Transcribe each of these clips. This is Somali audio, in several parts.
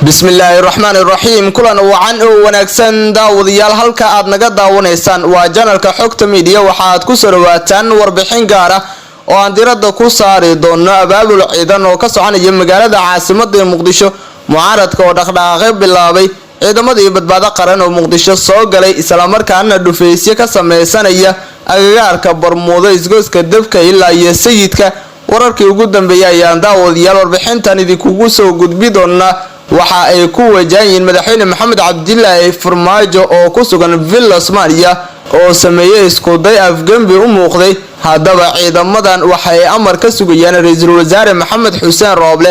bismillaahi raxmaani raxiim kulan wacan oo wanaagsan daawadayaal halka aad naga daawanaysaan waa janalka xogta media waxaad ku soo dhawaataan warbixin gaar ah oo aan diradda ku saari doono abaabul ciidan oo ka soconaya magaalada caasimadda Muqdisho mucaaradka oo dhaqdhaqaaq bilaabay ciidamadii badbaado qaran oo Muqdisho soo galay isla markaana dhufeysyo ka sameysanaya agagaarka Barmuudo isgoyska dabka ilaa iyo sayidka wararkii ugu dambeeyay ayaan daawadayaal warbixintan idinku soo gudbi doonaa waxa ay ku wajaayeen madaxweyne Maxamed Cabdilaahi Farmaajo oo ku sugan Villa Soomaaliya oo sameeyay isku day afgambi u muuqday hadaba ciidamadan waxay amar ka sugayaan ra'iisul wasaare Maxamed Xuseen Rooble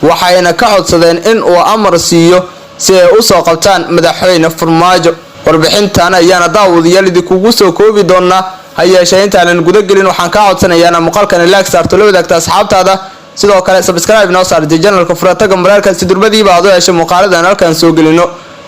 waxayna ka codsadeen in uu amar siiyo si ay u soo qabtaan madaxweyne Farmaajo warbixintan ayaana daawadayaal idinku soo koobi doonaa hayeeshee intaan guda gelin waxaan ka codsanayaa muuqaalkan like saarto la wadaagta asxaabtaada sidoo kale subscribe noo saar channelka furataga mararka si durbadiiba aad u hesho muuqaaladan halkan soo gelino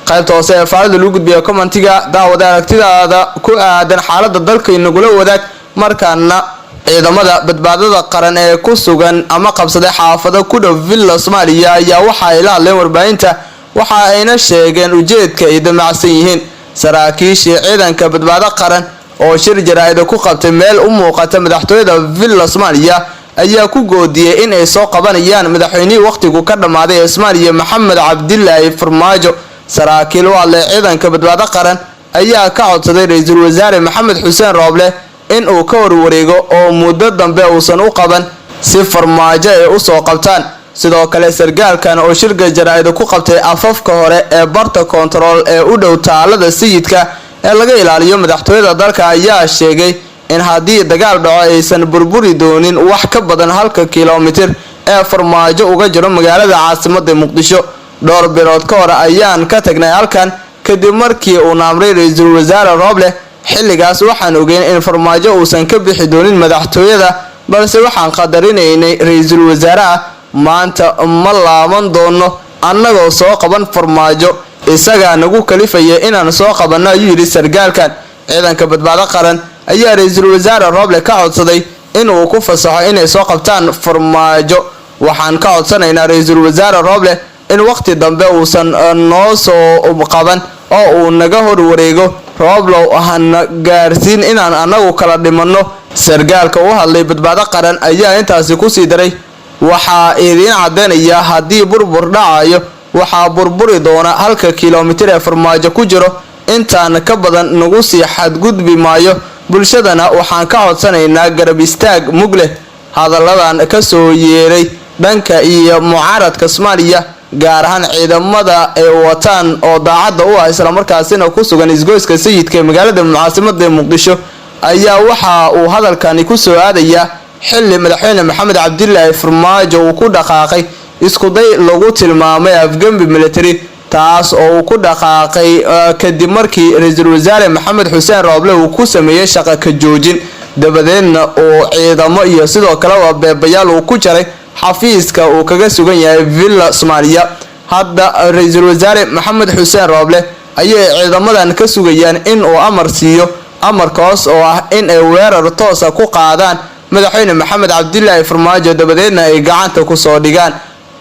qaybta hoose ee faalada lagu gudbiyo commentiga daawada aragtidaada ku aadan xaaladda dalka inagula wadaag markaana ciidamada badbaadada qaran ee ku sugan ama qabsaday xaafado ku dhow Villa Soomaaliya ayaa waxa ay la hadleen warbaahinta waxa ayna sheegeen ujeedka ay damacsan yihiin saraakiisha ciidanka badbaadada qaran oo shir jaraa'id ku qabtay meel u muuqata madaxtooyada Villa Soomaaliya ayaa ku goodiyay in ay soo qabanayaan madaxweynihii waqtigu ka dhamaaday ee Soomaaliya Maxamed Cabdilaahi Farmaajo saraakiil wale ciidanka badbaado qaran ayaa ka codsaday ra'iisul wasaare Maxamed Xuseen Rooble in uu ka warwareego oo muddo dambe uusan u qaban si Farmaajo ay u soo qabtaan sidoo kale sargaalkan oo shirka jaraa'id ku qabtay afafka hore ee barta control ee u dhow taalada sayidka ee laga ilaaliyo madaxtooyada dalka ayaa sheegay in haddii dagaal dhaco aysan burburi doonin wax ka badan 1 kiiloomitir ee Farmaajo uga jiro magaalada caasimadda Muqdisho dhowr bilood ka hor ayaan ka tagnay halkan kadib markii uu naamray ra'iisul wasaare Rooble xilligaas waxaan ogeyn in Farmaajo uusan ka bixi doonin madaxtooyada balse waxaan qadarinaynay ra'iisul wasaaraha maanta ma laaban doono annagoo soo qaban Farmaajo isaga nagu kalifaya inaan soo qabanno ayuu yiri sargaalkan ciidanka badbaado qaran ayaa ra'iisul wasaare Rooble ka codsaday in uu ku fasaxo inay soo qabtaan Farmaajo waxaan ka codsanaynaa ra'iisul wasaare Rooble in waqti dambe uusan noo soo qaban oo uu naga hor wareego Rooble ahaan gaarsiin inaan anagu kala dhimanno sargaalka u hadlay badbaado qaran ayaa intaasi ku sii daray waxa idin cadeynaya haddii burbur dhacayo waxa burburi doona 1 kiiloomitir ee Farmaajo ku jiro intaan ka badan nagu sii xadgudbi maayo bulshadana waxaan ka codsanaynaa garab istaag mugle hadalladan ka soo yeeray dhanka iyo mucaaradka Soomaaliya gaar ahaan ciidamada ay wataan oo daacadda u ah isla markaasina ku sugan isgoyska sayidka ee magaalada caasimadda Muqdisho ayaa waxa uu hadalkani ku soo aadaya xilli madaxweyne Maxamed Cabdilaahi Farmaajo uu ku dhaqaaqay isku day lagu tilmaamay afgambi military taas oo ku dhaqaaqay kadib markii ra'iisul wasaare Maxamed Xuseen Rooble uu ku sameeyay shaqo ka joojin dabadeedna oo ciidamo iyo sidoo kale beebayaal uu ku jaray xafiiska uu kaga sugan yahay Villa Soomaaliya hadda ra'iisul wasaare Maxamed Xuseen Rooble ayay ciidamadan ka sugayaan in uu amar siiyo amarkaas oo ah in ay weerar toos ah ku qaadaan madaxweyne Maxamed Cabdilaahi Farmaajo dabadeedna ay gacanta ku soo dhigaan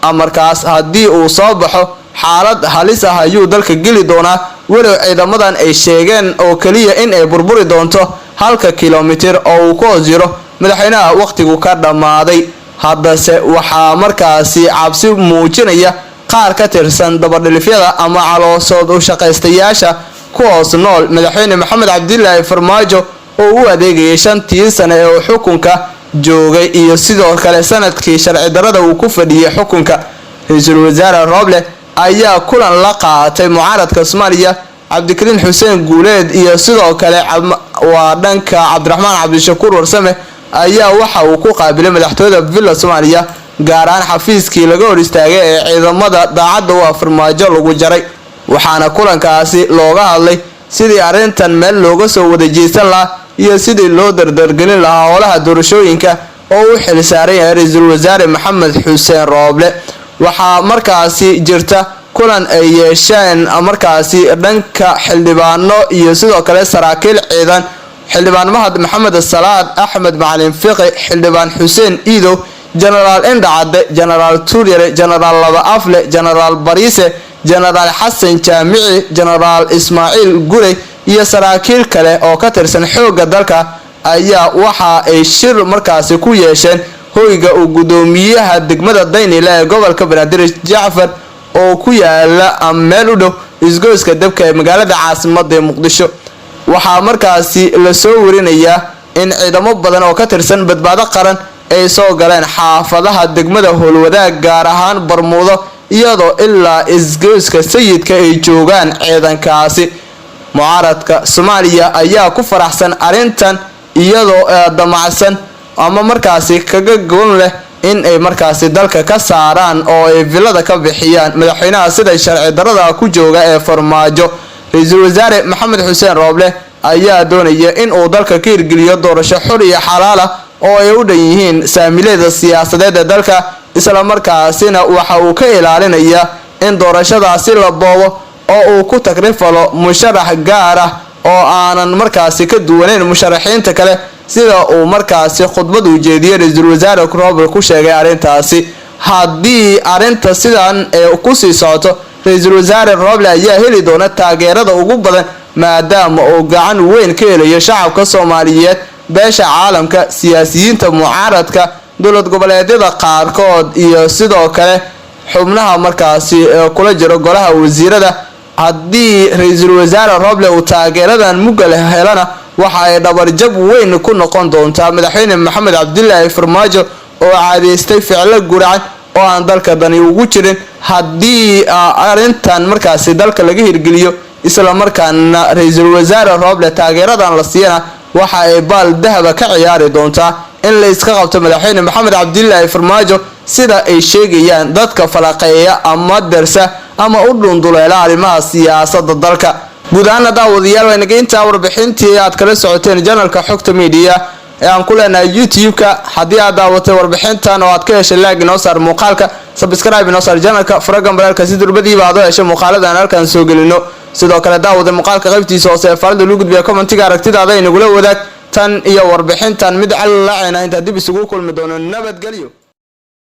amarkaas haddii uu soo baxo xaalad halis ah ayuu dalka geli doonaa walow ciidamadan ay sheegeen oo kaliya in ay burburi doonto 1 kiiloomitir oo uu ku jiro madaxweynaha waqtigu ka dhamaaday haddase waxaa markaasi cabsi muujinaya qaar ka tirsan dabadhilifyada ama caloosood u shaqaystayaasha kuwaas nool madaxweyne Maxamed Cabdilaahi Farmaajo oo u adeegayay 5 sano ee xukunka joogay iyo sidoo kale sanadkii sharci darrada uu ku fadhiyay xukunka ra'iisul wasaare Rooble ayaa kulan la qaatay mucaaradka Soomaaliya Cabdikariin Xuseen Guuleed iyo sidoo kale waa dhanka Cabdiraxmaan Cabdishakuur Warsame ayaa waxa uu ku qaabilay madaxtooyada Villa Soomaaliya gaar ahaan xafiiskii laga hor istaagay ee ciidamada daacadda u ah Farmaajo lagu jaray waxaana kulankaasi looga hadlay sidii arrintan meel looga soo wada jeesan lahaa iyo sidii loo dardargelin lahaa howlaha doorashooyinka oo uu xil saaran yahay ra'iisul wasaare Maxamed Xuseen Rooble waxaa markaasi jirta kulan ay yeesheen markaasi dhanka xildhibaano iyo sidoo kale saraakiil ciidan xildhibaan Maxamed Salaad Axmed Macalin Fiqi xildhibaan Xuseen Iido General Endacade General Turyere General Laba Afle General Barise jenaraal xasan jaamici, jenaraal ismaaciil gurey iyo saraakiil kale oo ka tirsan xoogga dalka ayaa waxa ay shir markaasi ku yeesheen hoyga uu gudoomiyaha degmada Daynile ee gobolka Banaadir Jacfar oo ku yaala meel u dhow isgoyska dabka ee magaalada caasimadda Muqdisho. waxaa markaasi la soo warinayaa in ciidamo badan oo ka tirsan badbaado qaran ay soo galeen xaafadaha degmada Howlwadaag gaar ahaan Barmuudo iyadoo ilaa isgoyska sayidka ay joogaan ciidankaasi. mucaaradka Soomaaliya ayaa ku faraxsan arintan iyadoo damacsan ama markaasi kaga goon leh in ay markaasi dalka ka saaraan oo ay vilada ka bixiyaan madaxweynaha sida sharci darrada ku jooga ee Farmaajo. Ra'iisul Wasaare Maxamed Xuseen Rooble ayaa doonaya in uu dalka ka hirgeliyo doorasho xor iyo xalaal ah oo ay u dhan yihiin saamileeda siyaasadeed ee dalka, isla markaasina waxa uu ka ilaalinayaa in doorashadaasi la boobo oo uu ku takrifalo musharax gaar ah oo aanan markaasi ka duwaneyn musharaxiinta kale sida uu markaasi khudbad u jeediyay Ra'iisul Wasaare Rooble ku sheegay arintaasi. haddii arinta sidan ay ku sii socoto Ra'iisul Wasaare Rooble ayaa heli doona taageerada ugu badan maadaama uu gacan weyn ka helayo shacabka Soomaaliyeed, beesha caalamka, siyaasiyiinta mucaaradka, dowlad goboleedyada qaarkood iyo sidoo kale xubnaha markaasi kula jiro golaha wasiirada. haddii Ra'iisul Wasaare Rooble uu taageeradan mugal helana waxa ay dhabarjab weyn ku noqon doontaa madaxweyne Maxamed Cabdullaahi Farmaajo oo caadeystay ficilo guracan oo aan dalka dani ugu jirin. haddii arintan markaasi dalka laga hirgeliyo isla markaana Ra'iisul Wasaare Rooble taageeradan la siiyana waxa ay baal dahaba ka ciyaari doontaa in la iska qabto madaxweyne Maxamed Cabdullaahi Farmaajo sida ay sheegayaan dadka falaqeeya ama darsa ama u dhunduleela arrimaha siyaasadda dalka. guud ahaan daawadayaal way naga intaa warbixintii aad kala socoteen channelka Xogta Media ee aan ku leenahay YouTube-ka. haddii aad daawatay warbixintan oo aad ka heshay like inoo saar muuqaalka, subscribe inoo saar channelka, faragan baraalka si durbadiiba aad u heshay muuqaaladan halkan soo gelino. sidoo kale daawada muuqaalka qaybtiisa hoose ee faalada lagu gudbiyo commentiga aragtidaada inagula wadaag tan iyo warbixintan mid calaacayna inta dib isugu kulmi doono. nabadgelyo.